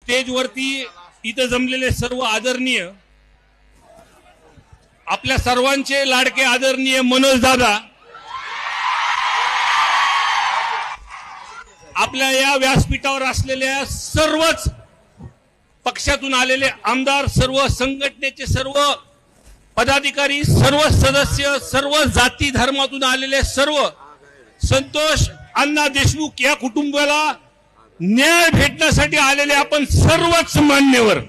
स्टेजवरती इथं जमलेले सर्व आदरणीय, आपल्या सर्वांचे लाडके आदरणीय मनोज दादा, आपल्या या व्यासपीठावर असलेल्या सर्वच पक्षातून आलेले आमदार, सर्व संघटनेचे सर्व पदाधिकारी, सर्व सदस्य, सर्व जाती धर्मातून आलेले सर्व संतोष अण्णा देशमुख या कुटुंबाला न्याय भेटण्यासाठी आलेले आपण सर्वच मान्यवर.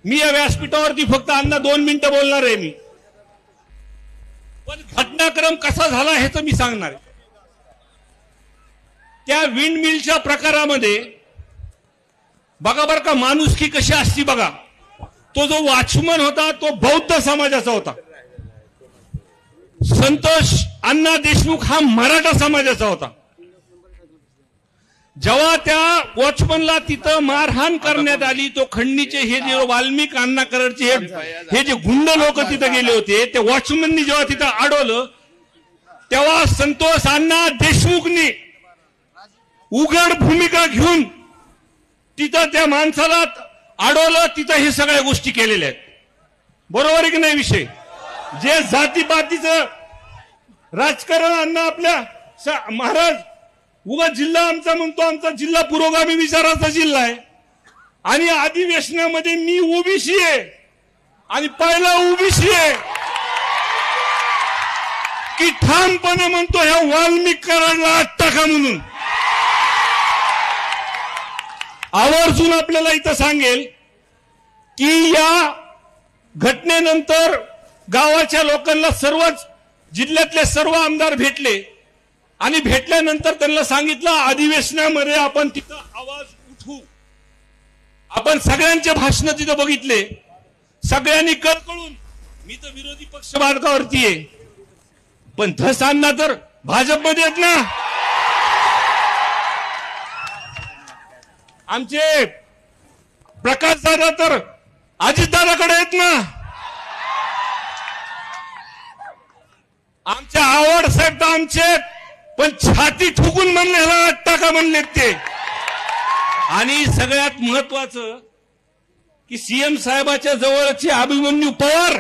मी या व्यासपीठावरती फक्त अण्णा 2 मिनिटं बोलणार आहे मी, पण घटनाक्रम कसा झाला हे तर मी सांगणार आहे. त्या विंड मिलच्या प्रकारामध्ये बघा बरं का माणुसकी कशी असती बघा. तो जो वॉचमन होता तो बौद्ध समाजाचा होता. संतोष अण्णा देशमुख हा मराठा समाजाचा होता. जेव्हा त्या वॉचमनला तिथं मारहाण करण्यात आली, तो खंडणीचे हे जे वाल्मिक अण्णा कराडचे हे जे गुंड लोक तिथं गेले होते, त्या वॉचमननी जेव्हा तिथं अडवलं तेव्हा संतोष अण्णा देशमुखनी उघड भूमिका घेऊन तिथं त्या माणसाला अडवलं. तिथं हे सगळ्या गोष्टी केलेल्या आहेत. बरोबर आहे की नाही विषय? जे जातीपातीचं राजकारण अण्णा आपल्या महाराज उगा जिल्हा आमचा म्हणतो, आमचा जिल्हा पुरोगामी विचाराचा जिल्हा आहे आणि अधिवेशनामध्ये मी ओबीसी आहे आणि पहिला ओबीसी आहे की ठामपणे म्हणतो ह्या वाल्मिक कराडला आत टाका म्हणून. आवर्जून आपल्याला इथं सांगेल की या घटनेनंतर गावाच्या लोकांना सर्वच जिल्ह्यातले सर्व आमदार भेटले आणि भेटल्यानंतर त्यांना सांगितलं अधिवेशनामध्ये आपण तिथं आवाज उठवू. आपण सगळ्यांचे भाषण तिथं बघितले. सगळ्यांनी कळकळून, मी तर विरोधी पक्ष मार्गावरती आहे पण धस अण्णा तर भाजपमध्ये आहेत ना, आमचे प्रकाश दादा तर अजितदादाकडे आहेत ना, आमचे आवड साहेब तर आमचे पण छाती ठोकून म्हणले ह्याला टाका म्हणलेत ते. आणि सगळ्यात महत्वाचं की सीएम साहेबाच्या जवळचे अभिमन्यू पवार,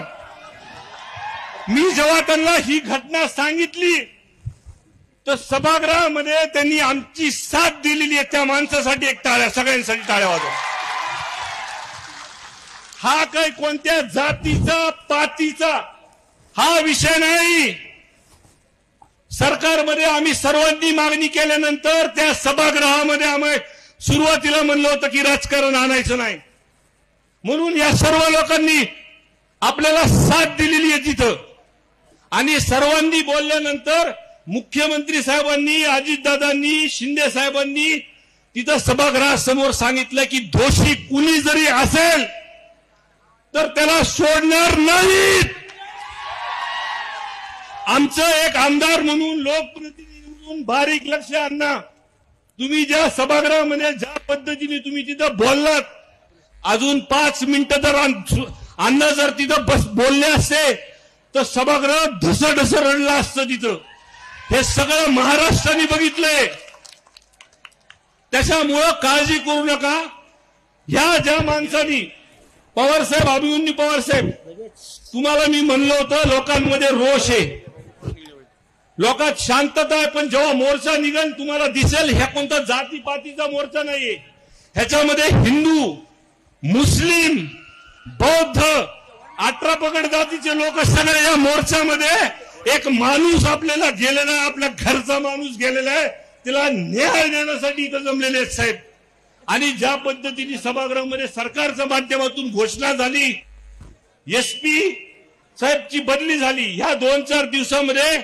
मी जेव्हा त्यांना ही घटना सांगितली तर सभागृहामध्ये त्यांनी आमची साथ दिलेली आहे. त्या माणसासाठी एक टाळ्या, सगळ्यांसाठी टाळ्या वाजवा. हा काही कोणत्या जातीचा पातीचा हा विषय नाही. सरकारमध्ये आम्ही सर्वांनी मागणी केल्यानंतर त्या सभागृहामध्ये आम्ही सुरुवातीला म्हणलं होतं की राजकारण आणायचं नाही, म्हणून या सर्व लोकांनी आपल्याला साथ दिलेली आहे तिथं. आणि सर्वांनी बोलल्यानंतर मुख्यमंत्री साहेबांनी, अजितदादांनी, शिंदे साहेबांनी तिथं सभागृहासमोर सांगितलं की दोषी कुणी जरी असेल तर त्याला सोडणार नाहीत. आमचं एक आमदार म्हणून, लोकप्रतिनिधी म्हणून बारीक लक्ष आणा. तुम्ही ज्या सभागृहामध्ये ज्या पद्धतीने तुम्ही तिथं बोललात, अजून 5 मिनिटं जर अण्णा जर तिथं बोलले असते तर सभागृह ढस रडलं असतं तिथं. हे सगळं महाराष्ट्राने बघितलंय. त्याच्यामुळं काळजी करू नका. ह्या ज्या माणसांनी, पवार साहेब, अभिमन्यू पवार साहेब, तुम्हाला मी म्हणलं होतं लोकांमध्ये रोष आहे, लोकात शांतता आहे, पण जेव्हा मोर्चा निघेल तुम्हाला दिसेल ह्या कोणता जातीपातीचा मोर्चा नाहीये. ह्याच्यामध्ये हिंदू, मुस्लिम, बौद्ध, 18 पगड जातीचे लोक सगळे या मोर्चामध्ये. एक माणूस आपल्याला गेलेला आहे, आपल्या घरचा माणूस गेलेला आहे, तिला न्याय देण्यासाठी इथं जमलेले आहेत साहेब. आणि ज्या पद्धतीने सभागृहामध्ये सरकारच्या माध्यमातून घोषणा झाली, एसपी साहेबची बदली झाली, ह्या 2-4 दिवसामध्ये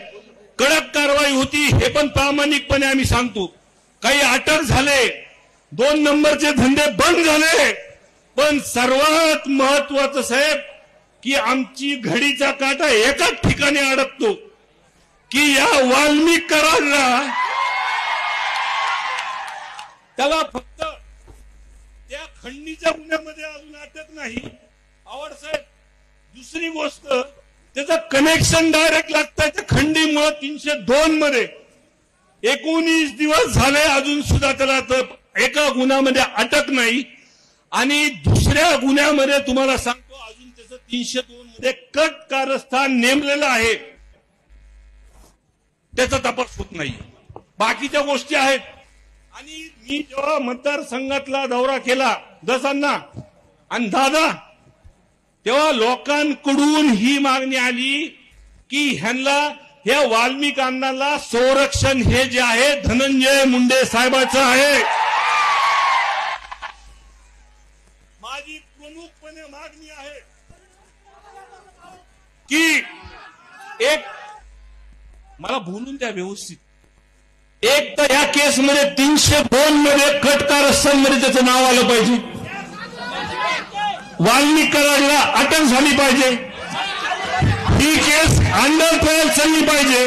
कडक कारवाई होती हे पण प्रामाणिकपणे आम्ही सांगतो. काही अटक झाले, 2 नंबरचे धंदे बंद झाले, पण सर्वात महत्वाचं साहेब की आमची घडीचा काटा एकाच ठिकाणी अडकतो की या वाल्मिक कराडला त्याला फक्त त्या खंडणीच्या गुन्ह्यामध्ये अजून अटक नाही. आवड साहेब, दुसरी गोष्ट त्याचं कनेक्शन डायरेक्ट लागतंय त्या खंडीमुळे 302 मध्ये 19 दिवस झाले अजून सुद्धा त्याला एका गुन्ह्यामध्ये अटक नाही आणि दुसऱ्या गुन्ह्यामध्ये तुम्हाला सांगतो अजून त्याचं 302 मध्ये कट कारस्थान नेमलेलं आहे, त्याचा तपास होत नाही. बाकीच्या गोष्टी आहेत. आणि मी जेव्हा मतदारसंघातला दौरा केला दसांना आणि दादा, तेव्हा लोकांकडून ही मागणी आली की ह्यांना या वाल्मिक अण्णाला संरक्षण हे जे आहे धनंजय मुंडे साहेबांचं आहे. माझी प्रमुखपणे मागणी आहे की एक मला बोलून द्या व्यवस्थित. एक तर या केसमध्ये 302 मध्ये कट कारस्थानमध्ये त्याचं नाव आलं पाहिजे, वाल्मिक कराडला अटक झाली पाहिजे, ही केस अंडर ट्रायल चालली पाहिजे,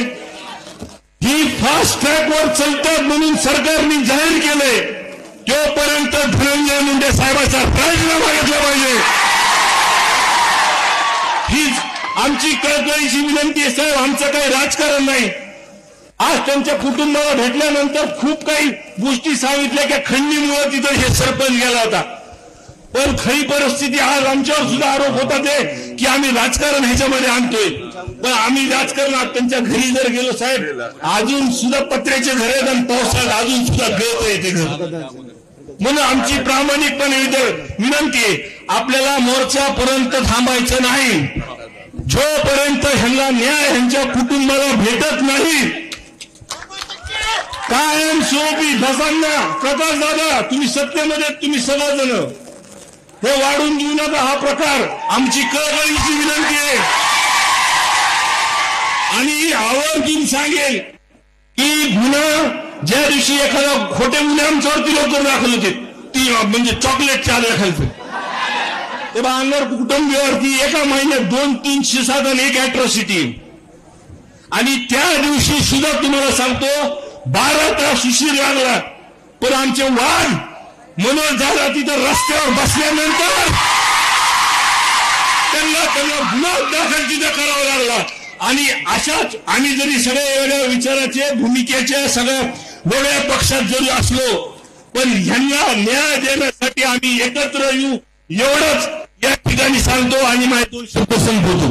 ही फास्ट ट्रॅकवर चालतात म्हणून सरकारने जाहीर केले तोपर्यंत धनंजय मुंडे साहेबांचा राजीनामा घेतला पाहिजे. हीच आमची कळकळीची विनंती आहे. साहेब, आमचं काही राजकारण नाही. आज त्यांच्या कुटुंबाला भेटल्यानंतर खूप काही गोष्टी सांगितल्या की खंडीमुळे तिथं हे सरपंच गेला होता, पण खरी परिस्थिती आज आमच्यावर सुद्धा आरोप होता ते की आम्ही राजकारण ह्याच्यामध्ये आणतोय. पण आम्ही राजकारणात त्यांच्या घरी जर गेलो साहेब, अजून सुद्धा पत्र्याचे घर आहेत आणि पावसाळ्यात अजून सुद्धा गळत आहे ते घर. म्हणून आमची प्रामाणिकपणे विनंती आहे, आपल्याला मोर्चापर्यंत थांबायचं नाही. जोपर्यंत ह्यांना न्याय ह्यांच्या कुटुंबाला भेटत नाही, कायम स्वरूपी दसांना प्रकाश दादा, तुम्ही सत्तेमध्ये तुम्ही सगळेजण हे वाढून देऊ नका. हा प्रकार आमची कळकळीची विनंती आहे. आणि आवर्जून सांगेल की गुन्हा ज्या दिवशी एखादा खोटे गुन्हे आमच्यावरती लवकर दाखल होते, ती म्हणजे चॉकलेट चार खायचं, तेव्हा अंगार कुटुंबियावरती एका महिन्यात 200-300 साधन एक अॅट्रॉसिटी. आणि त्या दिवशी सुद्धा तुम्हाला सांगतो 12 तास उशीर लागला, पण आमचे वाघ मनोज दादा तिथं रस्त्यावर बसल्यानंतर त्यांना गुन्हा दाखल तिथं करावा लागला. आणि अशाच आम्ही जरी सगळ्या वेगळ्या विचाराचे भूमिकेच्या सगळ्या वेगळ्या पक्षात जरी असलो, पण ह्यांना न्याय देण्यासाठी आम्ही एकत्र येऊ एवढंच या ठिकाणी सांगतो आणि माझे 2 शब्द संपवतो.